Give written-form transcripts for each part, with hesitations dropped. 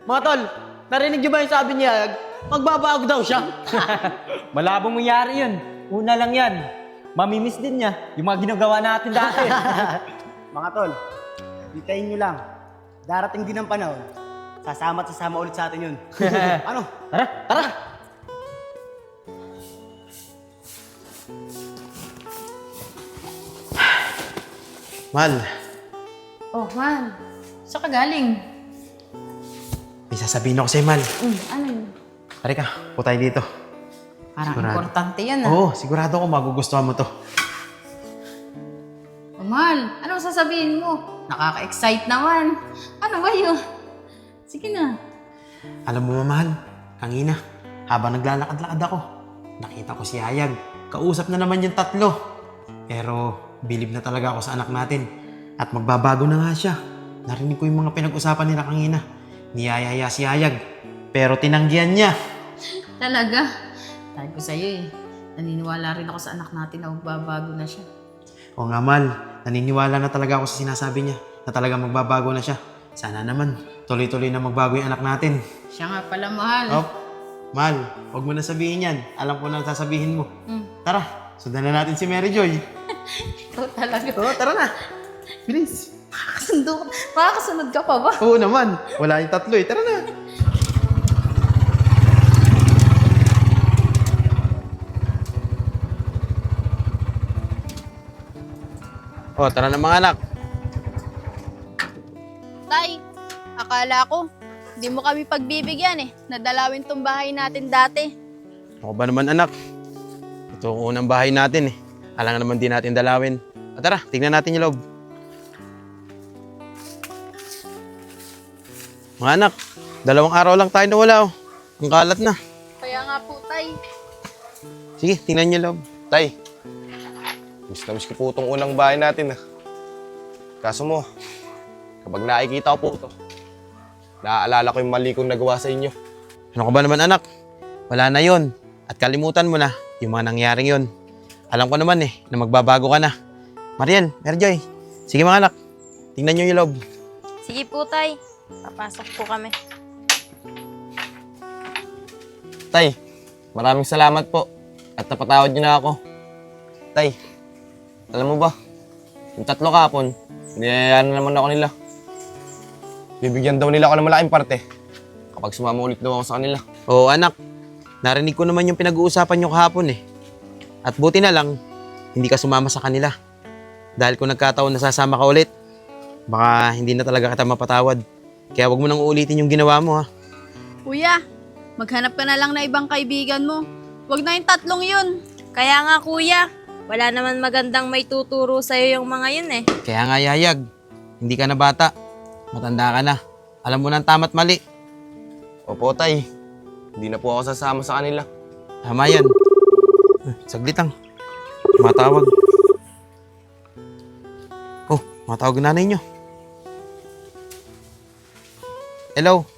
Mga tol, narinig niyo ba yung sabi niya? Magbabago daw siya. Malabong mangyari yun. Una lang yan. Mamimiss din niya yung mga ginagawa natin dati. Mga tol, hintayin nyo lang. Darating din ang panahon. Sasama at sasama ulit sa atin yun. Ano? Tara, tara! Mal, Oh, man. Saan ka galing? may sasabihin ako sa'yo, Mal. Ano yun? Tari ka, po tayo dito. Parang Sigurado. importante yan, ah. Oo, sigurado ako magugustuhan mo to. Oh, Mal, ano sasabihin mo? Nakaka-excite naman. Ano ba yun? Sige na. Alam mo, Mahal, kanina, habang naglalakad-lakad ako, nakita ko si Hayag. Kausap na naman yung tatlo. Pero, bilib na talaga ako sa anak natin. At magbabago na nga siya. Narinig ko yung mga pinag-usapan nila kanina. Niyayaya si Hayag. Pero tinanggihan niya. Talaga? Sabi ko sa'yo eh. Naniniwala rin ako sa anak natin na magbabago na siya. O nga, Mal, naniniwala na talaga ako sa sinasabi niya na talaga magbabago na siya. Sana naman, tuloy-tuloy na magbago yung anak natin. Siya nga pala, mahal. Oh, Mal, huwag mo na sabihin yan. Alam ko na ang sasabihin mo. Tara, sundan na natin si Mary Joy. Ito talaga. Oo, tara na. Bilis. Makakasunod ka pa ba? Oo naman. Wala yung tatlo eh. Tara na. Oh, tara na mga anak. Tay, akala ko, di mo kami pagbibigyan eh. Nadalawin tong bahay natin dati. Ako ba naman anak? Ito ang unang bahay natin eh. Alangan naman din natin dalawin. O tara, tingnan natin yung loob. Mga anak, 2 araw lang tayo nawala oh. Ang kalat na. Kaya nga po, Tay. Sige, tingnan niyo yung loob. Tay, miss na miss ko po itong unang bahay natin ah. Kaso mo, kapag nakikita ko po ito, naaalala ko yung mali kong nagawa sa inyo. Ano ka ba naman anak? Wala na yon. At kalimutan mo na yung mga nangyaring yon. Alam ko naman eh, na magbabago ka na. Mariel, Mary Joy, sige mga anak, tingnan niyo yung loob. Sige po, Tay. Papasok po kami. Tay, maraming salamat po at napatawad niyo na ako. Tay, alam mo ba, yung 3 kapon, niyayaan na naman ako nila. Bibigyan daw nila ako ng malaking parte kapag sumama ulit daw ako sa kanila. Oo anak, narinig ko naman yung pinag-uusapan niyo kahapon eh. At buti na lang, hindi ka sumama sa kanila. Dahil kung nagkataon na sasama ka ulit, baka hindi na talaga kita mapatawad. Kaya wag mo nang uulitin yung ginawa mo ha. Kuya, maghanap ka na lang na ibang kaibigan mo. Huwag na yung 3 yun. Kaya nga kuya, wala naman magandang may tuturo sa'yo yung mga yun eh. Kaya nga Yayag, hindi ka na bata. Matanda ka na. Alam mo na ang tama't mali. Opo tay, hindi na po ako sasama sa kanila. Tama yan. Saglit lang. Matawag. Oh, matawag nanay nyo. Hello?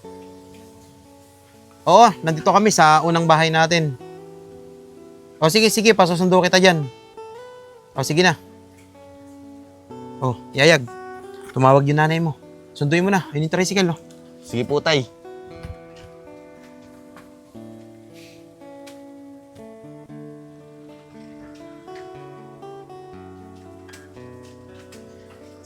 Oo, nandito kami sa unang bahay natin. O sige, pasusundo kita dyan. O sige na. Oh, Yayag. Tumawag yung nanay mo. Sunduin mo na, yun yung tricycle oh. Sige po tay.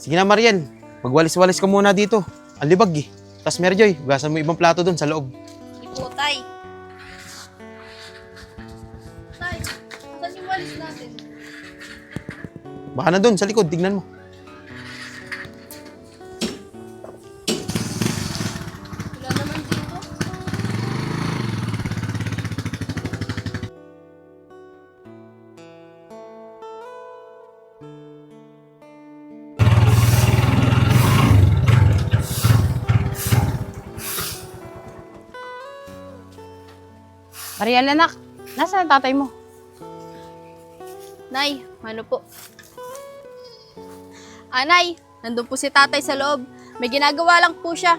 Sige na Mariel, magwalis-walis ka muna dito. Ang libag eh. Tapos Mary Joy, hugasan mo ibang plato doon sa loob. Sige po, Tay. Tay, saan yung walis natin? Baka na doon, sa likod, tignan mo. Wala naman dito. Mariel, anak. Nasaan ang tatay mo? Nay, ano po? Nay, nandun po si tatay sa loob. May ginagawa lang po siya.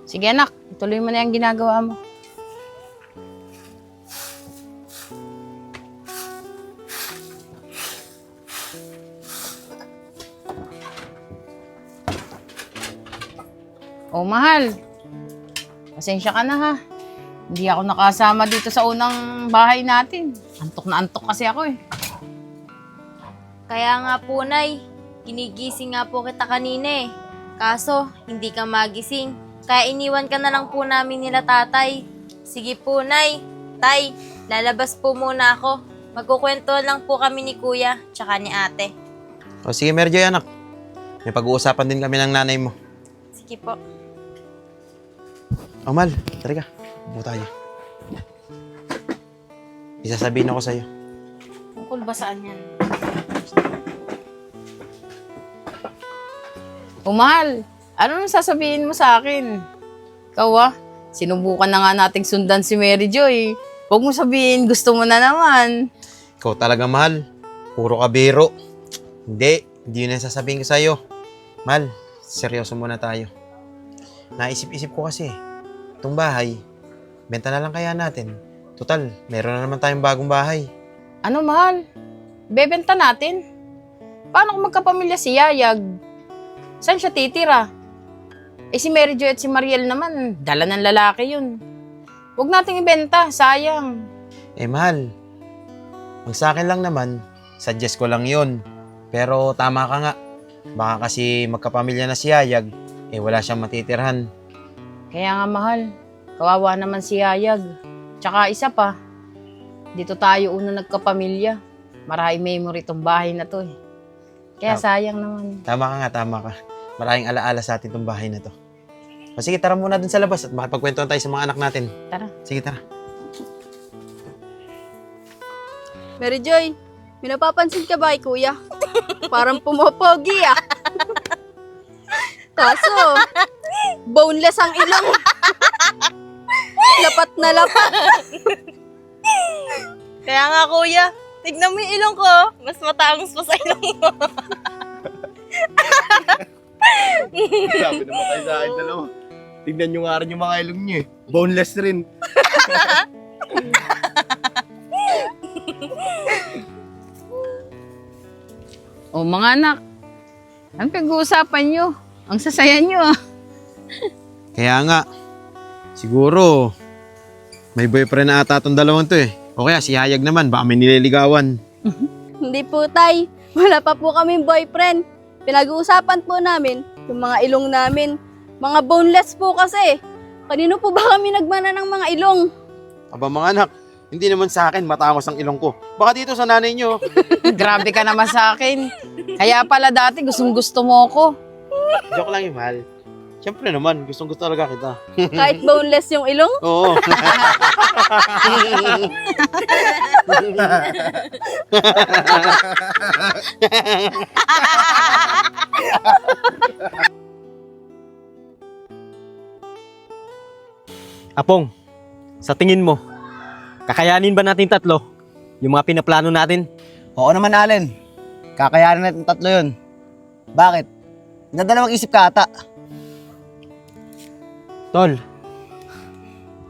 Sige, anak. Ituloy mo na yung ginagawa mo. Oh, mahal. Pasensya ka na ha. Hindi ako nakasama dito sa unang bahay natin. Antok na antok kasi ako eh. Kaya nga po, Nay. Ginigising nga po kita kanina eh. Kaso, hindi ka magising. Kaya iniwan ka na lang po namin nila tatay. Sige po, Nay. Tay, lalabas po muna ako. Magkukwento lang po kami ni Kuya, tsaka ni Ate. O sige, Mary Joy, anak. May pag-uusapan din kami ng nanay mo. Sige po. O, Mal, tara ka. Upo tayo. Isasabihin ako sa'yo. Tungkol ba saan yan? Oh, mahal. Ano nang sasabihin mo sa akin? Ikaw sinubukan na nga nating sundan si Mary Joy. Huwag mo sabihin, gusto mo na naman. Ikaw talaga, Mahal. Puro ka biro. Hindi yun ang sasabihin ko sa'yo. Mahal, seryoso muna tayo. Naisip-isip ko kasi, itong bahay, benta na lang kaya natin. Total, meron na naman tayong bagong bahay. Ano, mahal? Bebenta natin? Paano kung magkapamilya si Yayag? Saan siya titira? Si Mary Joy at si Mariel naman, dala ng lalaki yun. Huwag nating ibenta, sayang. Mahal, ang sa akin lang naman, suggest ko lang yun. Pero tama ka nga. Baka kasi magkapamilya na si Yayag, wala siyang matitirhan. Kaya nga, mahal, kawawa naman si Yayag. Tsaka isa pa, dito tayo una nagkapamilya. Maraming memory tong bahay na to eh. Kaya sayang naman. Tama ka nga, tama ka. Maraming alaala sa atin itong bahay na to. O sige, tara muna dun sa labas at makipagkwentuhan tayo sa mga anak natin. Tara. Sige, tara. Mary Joy, may napapansin ka ba kay Kuya? Parang pumapogi ah. Kaso, boneless ang ilong. Lapat na lapat. Kaya nga, Kuya, tignan mo yung ilong ko. Mas matangos pa sa ilong mo. Sabi naman kayo sa akin dalawa. Tignan nyo nga rin yung mga ilong nyo eh. Boneless rin. O mga anak, ang pag-uusapan nyo? Ang sasaya nyo Kaya nga, siguro, may boyfriend na ata itong dalawang to eh. O kaya si Hayag naman, baka may nililigawan. Hindi po, Tay. Wala pa po kaming boyfriend. Pinag-uusapan po namin yung mga ilong namin. Mga boneless po kasi. Kanino po ba kami nagmana ng mga ilong? Aba mga anak, hindi naman sa akin matangos ang ilong ko. Baka dito sa nanay nyo. Grabe ka naman sa akin. Kaya pala dati gustong gusto mo ako. Joke lang yun, Mahal. Siyempre naman, gustong gusto talaga kita. Kahit boneless yung ilong? Oo. Apong, sa tingin mo, kakayanin ba natin tatlo yung mga pinaplano natin? Oo naman, Allen. Kakayanin natin tatlo yun. Bakit? Nadalawang isip ka ata. Tol,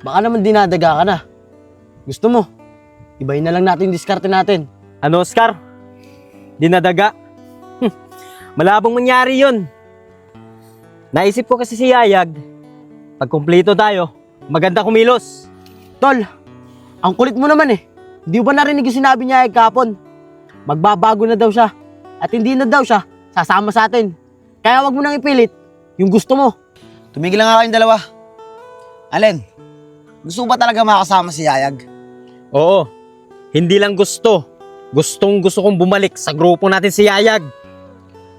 baka naman dinadaga ka na. Gusto mo, ibayin na lang natin yung diskarte natin. Ano, Oscar? Dinadaga? Malabong mangyari yun. Naisip ko kasi si Yayag, pag kumpleto tayo, maganda kumilos. Tol, ang kulit mo naman eh. Di ba narinig yung sinabi niya kahapon? Magbabago na daw siya. At hindi na daw siya sasama sa atin. Kaya wag mo nang ipilit yung gusto mo. Tumigil lang nga kayong dalawa. Allen, gusto ba talaga makasama si Yayag? Oo, hindi lang gusto. Gustong gusto kong bumalik sa grupo natin si Yayag.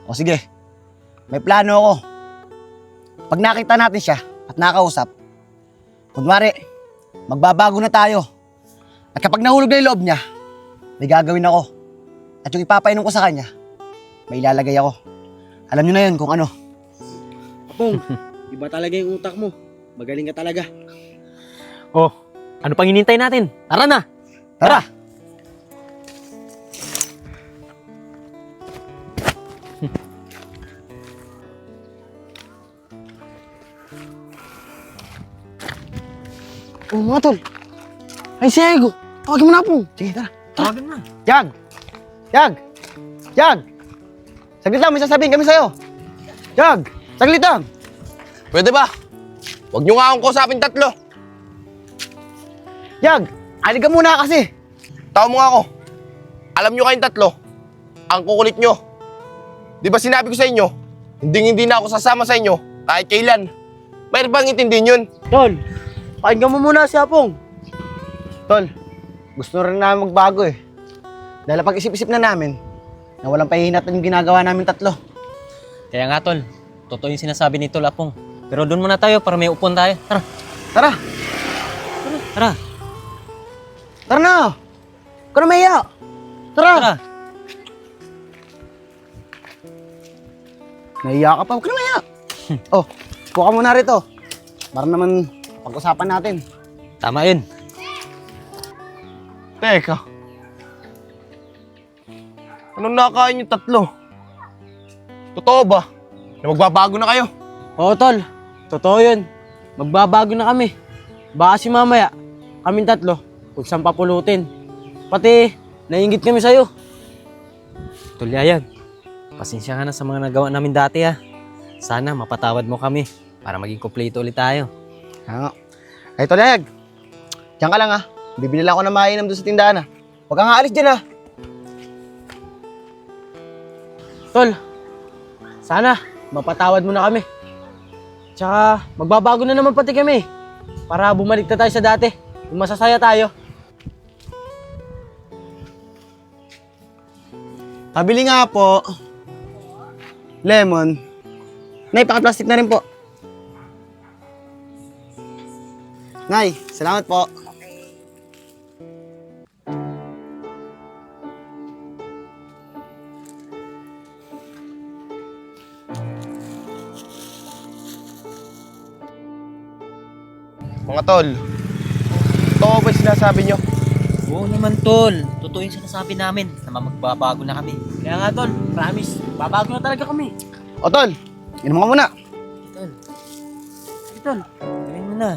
O sige, may plano ako. Pag nakita natin siya at nakausap, kunwari, magbabago na tayo. At kapag nahulog na yung loob niya, may gagawin ako. At yung ipapainom ko sa kanya, may ilalagay ako. Alam niyo na yun kung ano. Apong, iba talaga yung utak mo. Magaling ka talaga. Oh, ano pang hinintay natin? Tara na! Tara! Oh mga tol. Ay si Ego. Tawagin mo na Apong. Sige, tara. Tawagin na. Jag! Jag! Jag! Saglit lang, may sasabihin kami sa'yo. Jag! Saglit lang! Pwede ba? Huwag nyo nga akong kausapin tatlo. Yag, aliga muna kasi. Tao mo nga ako. Alam nyo kayong tatlo, ang kukulit nyo. Di ba sinabi ko sa inyo, hindi na ako sasama sa inyo kahit kailan. Mayroon bang intindihin yun? Tol, pakinggan mo muna si Apong. Tol, gusto rin namin magbago eh. Dahil pag-isip-isip na namin, na walang pahihinatan yung ginagawa namin tatlo. Kaya nga, tol. Totoo yung sinasabi ni Tol Apong. Pero doon muna tayo para may upon tayo. Tara. Tara, Tara. tara na! Huwag ka na mahiya! Tara! Tara. Nahiya ka pa, huwag ka na mahiya! Oh, buka muna rito. Para naman pag-usapan natin. Tama yun. Teka. Anong nakain yung tatlo? Totoo ba? Na magbabago na kayo? Oo, Tol. Totoo yun. Magbabago na kami. Baka si mamaya, kaming tatlo, kung saan papulutin. Pati, nainggit kami sa'yo. Tol Yayag, pasensya ka na sa mga nagawa namin dati ha. Sana mapatawad mo kami para maging kompleto ulit tayo. Ay, Tol Yayag. Diyan ka lang ah. Bibili lang ako ng mainam doon sa tindahan ah. Huwag kang aalis dyan ah. Tol, sana mapatawad mo na kami. Tsaka, magbabago na naman pati kami. Para bumalik na tayo sa dati. Yung masasaya tayo. Pabili nga po. Lemon. Nay, paka-plastic na rin po. Nay, salamat po. Mga tol, totoo ba yung sinasabi nyo? Oo naman, Tol. Totoo yung sinasabi namin na magbabago na kami. Kaya nga, Tol, promise, babago na talaga kami. O Tol, inom ka muna. Tol, Sige, Tol. gawin mo na.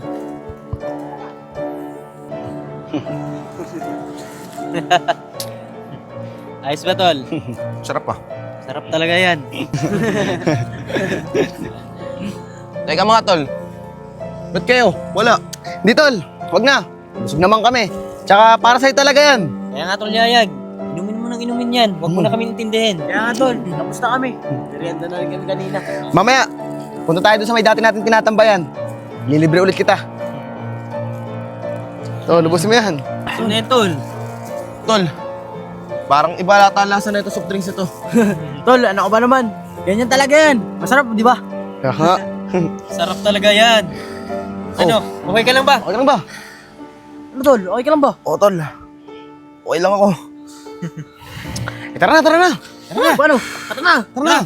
Ayos ba, Tol? Sarap pa. Sarap talaga yan. Teka mga tol, ba't kayo? Wala. Hindi Tol, wag na. Busog naman kami. Tsaka para sa'yo talaga yan. Kaya nga, Tol Yayag, inumin mo nang inumin yan. Huwag mo na kami intindihin. Kaya nga, Tol, tapos na kami. Merienda na rin kami kanina. Mamaya, punta tayo doon sa may dati natin tinatambayan. Lilibre ulit kita. Tol, lubusin mo yan. So na yan, Tol. Tol, parang iba lata ang lasa na ito soft drinks ito. Tol, ano ka ba naman? Ganyan talaga yan. Masarap, di ba? Aha. Sarap talaga yan. Ano, okay ka lang ba? Okay lang ba? Ano, Tol? Okay ka lang ba? Oo tol, okay lang ako. Tara na, tara na. Ano? Paano? Tara na! Tara na.